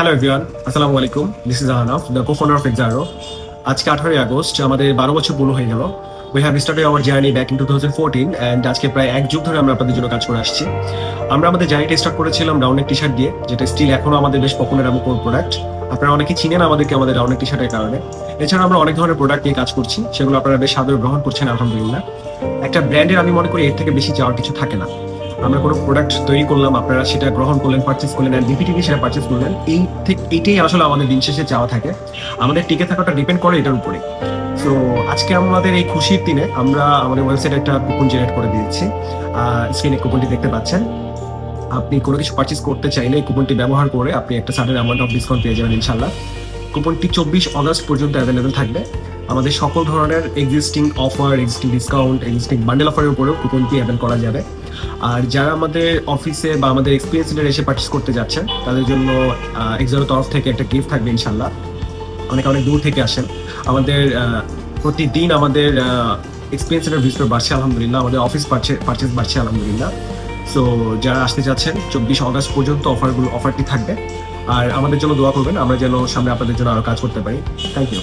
Hello everyone, আসসালামু আলাইকুম। This is Ahnaf, the co-founder of Exaro. আজকে 18ই আগস্ট আমাদের 12 বছর পুরো হয়ে গেল। We have started our journey back in 2014 and আজকে প্রায় এক যুগ ধরে আমরা আপনাদের জন্য কাজ করে আসছি। আমরা আমাদের জার্নিটা স্টার্ট করেছিলাম রাউন্ডনেক টি শার্ট দিয়ে, যেটা স্টিল এখনো আমাদের বেশ পপুলার এবং কোর প্রোডাক্ট। আপনারা অনেকে চিনেন আমাদেরকে আমাদের রাউন্ডনেক টি শার্টের কারণে। এছাড়া আমরা অনেক ধরনের প্রোডাক্ট নিয়ে কাজ করছি, সেগুলো আপনারা বেশ সাদরে গ্রহণ করছেন আলহামদুলিল্লাহ। একটা ব্র্যান্ডের আমি মনে করি এর থেকে বেশি চাওয়ার কিছু থাকে না। আমরা কোনো প্রোডাক্ট তৈরি করলাম, আপনারা সেটা গ্রহণ করলেন, পারচেস করলেন অ্যান্ড রিপিটেডলি সেটা পারচেস করলেন। এইটাই আসলে আমাদের দিন শেষে চাওয়া থাকে। আমাদের টিকে থাকাটা ডিপেন্ড করে এটার উপরে। সো আজকে আমাদের এই খুশির দিনে আমরা আমাদের ওয়েবসাইটে একটা কুপন জেনারেট করে দিয়েছি। স্ক্রিনে কুপনটি দেখতে পাচ্ছেন। আপনি কোনো কিছু পারচেস করতে চাইলে এই কুপনটি ব্যবহার করে আপনি একটা সার্টেন অ্যামাউন্ট অফ ডিসকাউন্ট পেয়ে যাবেন ইনশাল্লাহ। কুপনটি 24 অগস্ট পর্যন্ত অ্যাভেলেবেল থাকবে। আমাদের সকল ধরনের existing offer, existing discount, existing bundle অফারের উপরেও কুপনটি অ্যাভেল করা যাবে। আর যারা আমাদের অফিসে বা আমাদের এক্সপিরিয়েন্স সেন্টারে এসে পারচেস করতে যাচ্ছেন তাদের জন্য এক্সারোর তরফ থেকে একটা গিফট থাকবে ইনশাল্লাহ। অনেক অনেক দূর থেকে আসেন। আমাদের প্রতিদিন আমাদের এক্সপিরিয়েন্স সেন্টার ভিজিটর বাড়ছে আলহামদুলিল্লাহ, আমাদের অফিস পারচেস বাড়ছে আলহামদুলিল্লাহ। সো যারা আসতে যাচ্ছেন 24 অগস্ট পর্যন্ত অফারটি থাকবে। আর আমাদের জন্য দোয়া করবেন, আমরা যেন সামনে আপনাদের জন্য আরো কাজ করতে পারি। Thank you.